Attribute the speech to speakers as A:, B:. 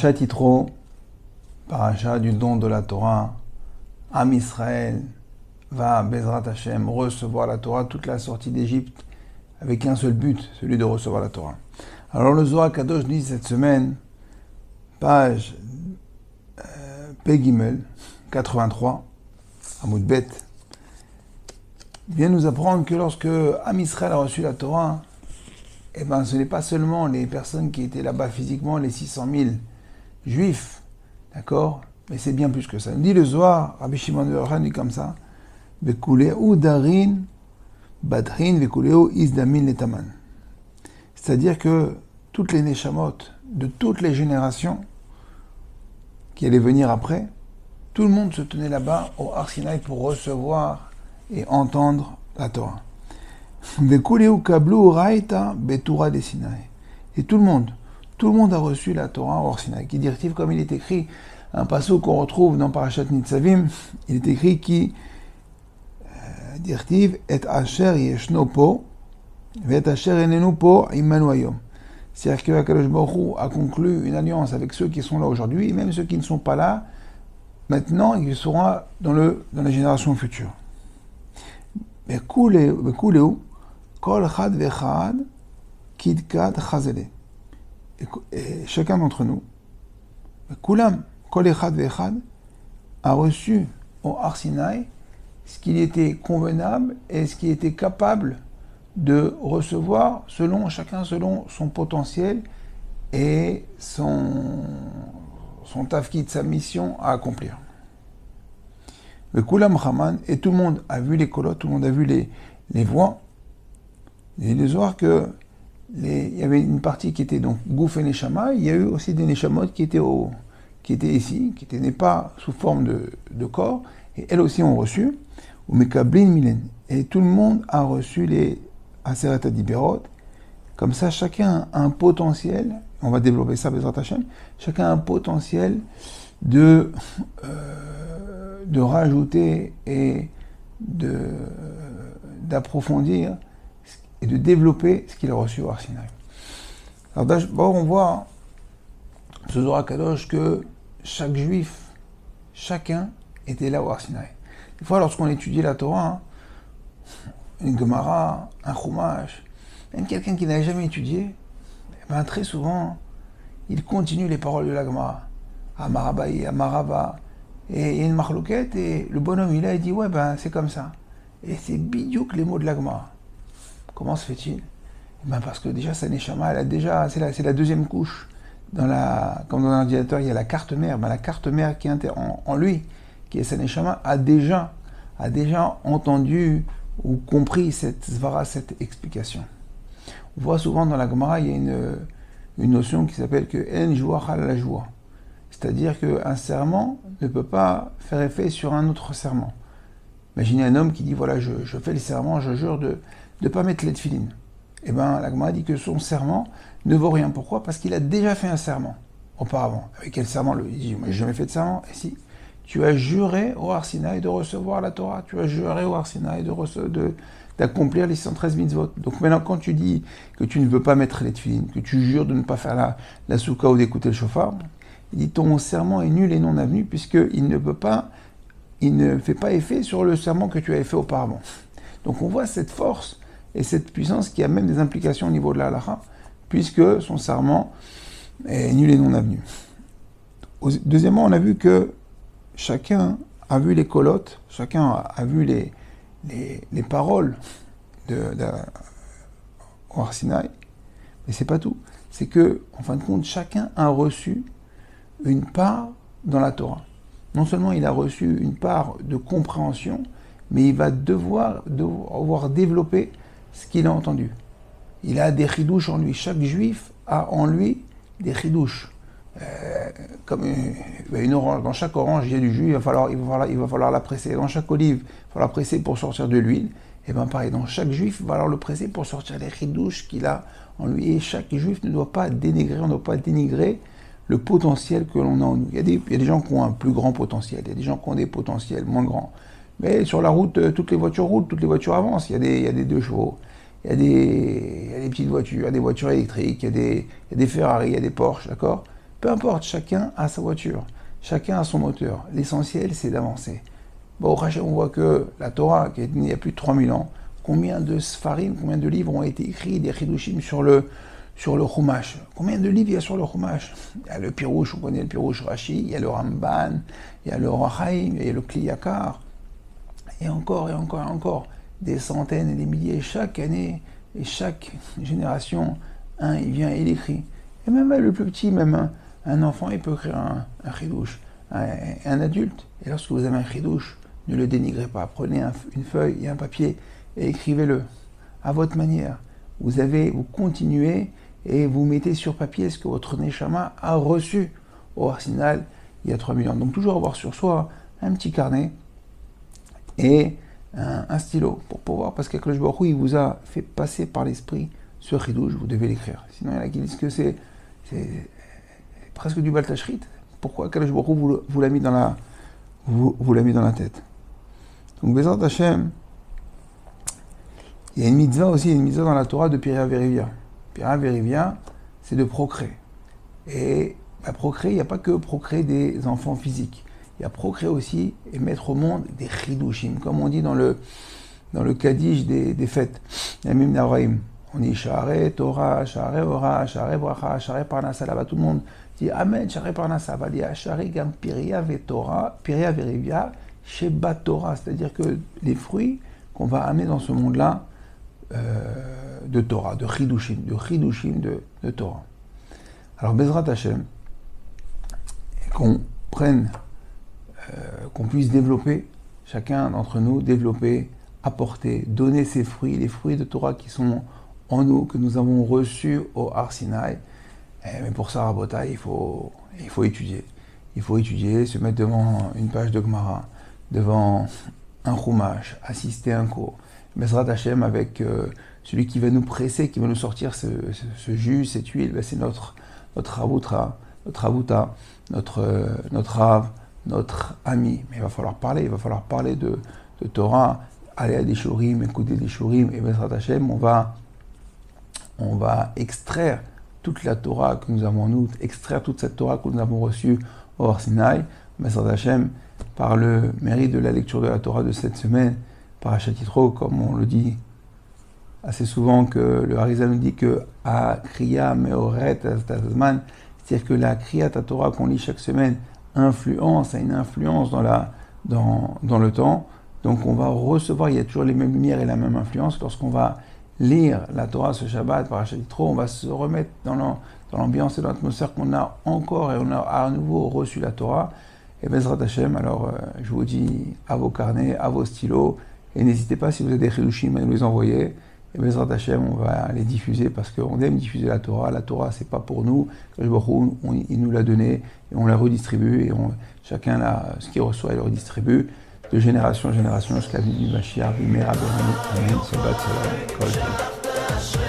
A: Parashat Yitro, paracha du don de la Torah, Am Israël va, Bezrat Hashem, recevoir la Torah, toute la sortie d'Égypte, avec un seul but, celui de recevoir la Torah. Alors le Zohar Kadosh dit cette semaine, page Pegimel, 83, Amoud Bet, vient nous apprendre que lorsque Am Israël a reçu la Torah, eh ben, ce n'est pas seulement les personnes qui étaient là-bas physiquement, les 600 000 juifs, d'accord? Mais c'est bien plus que ça. Il dit le Zohar, Rabbi Shimon ben Yochai dit comme ça, Vekuleu darin, badrin, vekuleu izdamin letaman. C'est-à-dire que toutes les neshamot de toutes les générations qui allaient venir après, tout le monde se tenait là-bas au Har Sinaï pour recevoir et entendre la Torah. Vekuleu kablu raita betura de Sinaï. Et tout le monde a reçu la Torah au Har Sinaï. Qui directive, comme il est écrit, un passage qu'on retrouve dans Parashat Nitzavim, il est écrit qui directive et asher yeshno po et asher enenu po imanu hayom. C'est-à-dire que Akadosh Baruch Hu a conclu une alliance avec ceux qui sont là aujourd'hui, et même ceux qui ne sont pas là, maintenant, ils seront dans la génération future. Vekuleu kol chad vechad kidkat chazele. Et chacun d'entre nous, Kulam, Kol Echad Vechad, a reçu au Har Sinaï ce qu'il était convenable et ce qu'il était capable de recevoir chacun selon son potentiel et son tafkid, sa mission à accomplir. Le Kulam Haman, et tout le monde a vu les kolot, tout le monde a vu les voix, et les Zohar que il y avait une partie qui était donc Gouf et Neshama, il y a eu aussi des Neshamot qui étaient ici, qui n'étaient pas sous forme de corps, et elles aussi ont reçu, ou Mekablin Milen, et tout le monde a reçu les Aseret Adiberot, comme ça chacun a un potentiel, on va développer ça Bezrat Hashem, chacun a un potentiel de rajouter et d'approfondir et de développer ce qu'il a reçu au Har Sinaï. Alors d'abord, on voit ce Zohar Kadosh que chaque juif, chacun était là au Har Sinaï. Des fois, lorsqu'on étudie la Torah, une Gemara, un Chumash, même quelqu'un qui n'a jamais étudié, ben très souvent, il continue les paroles de la Gemara. Amarabaï, Amarava, et il y a une marloquette, et le bonhomme, il dit, ouais, ben c'est comme ça. Et c'est bidiouk les mots de la Gemara. Comment se fait-il? Parce que déjà, sa Neshama, c'est la deuxième couche. Comme dans un ordinateur, il y a la carte mère. La carte mère qui est en lui, qui est sa Neshama, a déjà entendu ou compris cette svara, cette explication. On voit souvent dans la Gemara, il y a une notion qui s'appelle que en joua chal la joua. C'est-à-dire qu'un serment ne peut pas faire effet sur un autre serment. Imaginez un homme qui dit, voilà, je fais le serment, je jure de ne pas mettre les tefilines. Eh bien, la Gemara dit que son serment ne vaut rien. Pourquoi? Parce qu'il a déjà fait un serment auparavant. Avec quel serment? Il dit, moi, j'ai jamais fait de serment. Et si tu as juré au Har Sinaï de recevoir la Torah, tu as juré au Har Sinaï d'accomplir les 113 mitzvot. Donc maintenant, quand tu dis que tu ne veux pas mettre les tefilines, que tu jures de ne pas faire la soukha ou d'écouter le shofar, il dit ton serment est nul et non avenu, puisqu'il ne fait pas effet sur le serment que tu avais fait auparavant. Donc on voit cette force et cette puissance qui a même des implications au niveau de la halakha, puisque son serment est nul et non avenu. Deuxièmement, on a vu que chacun a vu les kolotes, chacun a vu les paroles de Har Sinaï, mais c'est pas tout. C'est que, en fin de compte, chacun a reçu une part dans la Torah. Non seulement il a reçu une part de compréhension, mais il va devoir développer ce qu'il a entendu. Il a des chidouches en lui. Chaque juif a en lui des chidouches. Comme une orange. Dans chaque orange, il y a du jus, il va falloir la presser. Dans chaque olive, il va falloir presser pour sortir de l'huile. Et bien pareil, dans chaque juif, il va falloir le presser pour sortir les chidouches qu'il a en lui. Et chaque juif ne doit pas dénigrer, on ne doit pas dénigrer le potentiel que l'on a en nous. Il y a des gens qui ont un plus grand potentiel, il y a des gens qui ont des potentiels moins grands. Mais sur la route, toutes les voitures roulent, toutes les voitures avancent. Il y a des 2 chevaux, il y a des petites voitures, il y a des voitures électriques, il y a des Ferrari, il y a des Porsche, d'accord? Peu importe, chacun a sa voiture, chacun a son moteur. L'essentiel, c'est d'avancer. Bon, au Hachem, on voit que la Torah, qui est née il y a plus de 3000 ans, combien de Sfarim, combien de livres ont été écrits, des Chidushim sur le Chumash. Combien de livres il y a sur le Chumash? Il y a le Pirouche, on connaît le Pirouche Rashi, il y a le Ramban, il y a le Rachaim, il y a le Kli Yakar, et encore, et encore, et encore. Des centaines et des milliers chaque année, et chaque génération, il vient et il écrit. Et même le plus petit, même un enfant, il peut écrire un chidouche. Un adulte, et lorsque vous avez un chidouche, ne le dénigrez pas. Prenez une feuille et un papier et écrivez-le à votre manière. Vous continuez et vous mettez sur papier ce que votre Neshama a reçu au Arsenal il y a 3000 ans. Donc toujours avoir sur soi un petit carnet et un stylo pour pouvoir, parce qu'Akadosh Baruch Hu, il vous a fait passer par l'esprit ce chidouche, vous devez l'écrire. Sinon il y en a qui disent que c'est presque du Baltashrit. Pourquoi Akadosh Baruch Hu vous l'a mis dans la tête? Donc Bezrat Hashem, il y a une mitzvah aussi, une mitzvah dans la Torah de Piria Verivia. Piria Verivia, c'est de procréer. Et procréer, il n'y a pas que procréer des enfants physiques. Il y a procréer aussi et mettre au monde des chidushim, comme on dit dans le Kaddish des fêtes. Yamim Naraim. On dit Sha'arei Torah, Sha'arei Ora, Sha'arei Bracha, Sha'arei Parnassa. Là-bas, tout le monde dit Amen, Sha'arei Parnassa. Va dire Sha'arei Gam Piria Vetora, Piria Verivia, Sheba Torah. C'est-à-dire que les fruits qu'on va amener dans ce monde-là, de Torah, de Chidushim de Torah. Alors Bezrat Hashem, qu'on puisse développer, chacun d'entre nous, apporter, donner ses fruits, les fruits de Torah qui sont en nous, que nous avons reçus au Har Sinaï. Mais pour ça, Rabota, il faut étudier. Il faut étudier, se mettre devant une page de Gemara, devant un Chumash, assister à un cours. Bezrat Hashem, avec celui qui va nous presser, qui va nous sortir ce jus, cette huile, c'est notre Ravuta, notre Rav, notre ami. Mais il va falloir parler de Torah, aller à des shurim, écouter des shurim, et Bezrat Hashem, on va extraire toute la Torah que nous avons en nous, extraire toute cette Torah que nous avons reçue au Har Sinaï. Bezrat Hashem, par le mérite de la lecture de la Torah de cette semaine, Parashat Yitro, comme on le dit assez souvent, que le Harizal nous dit que a kriya meoret azman, c'est-à-dire que la kriyat Torah qu'on lit chaque semaine a une influence dans le temps. Donc on va recevoir, il y a toujours les mêmes lumières et la même influence. Lorsqu'on va lire la Torah ce Shabbat, Parashat Yitro, on va se remettre dans l'ambiance et dans l'atmosphère qu'on a encore, et on a à nouveau reçu la Torah. Et Bezrat Hashem, alors je vous dis à vos carnets, à vos stylos, et n'hésitez pas, si vous avez des chidushim, à nous les envoyer. Et Bezrat Hashem, on va les diffuser parce qu'on aime diffuser la Torah. La Torah, c'est pas pour nous. Il nous l'a donné et on la redistribue. Et chacun, ce qu'il reçoit, il le redistribue de génération en génération jusqu'à la venue du Mashiach. Amen. Shabbat Shalom.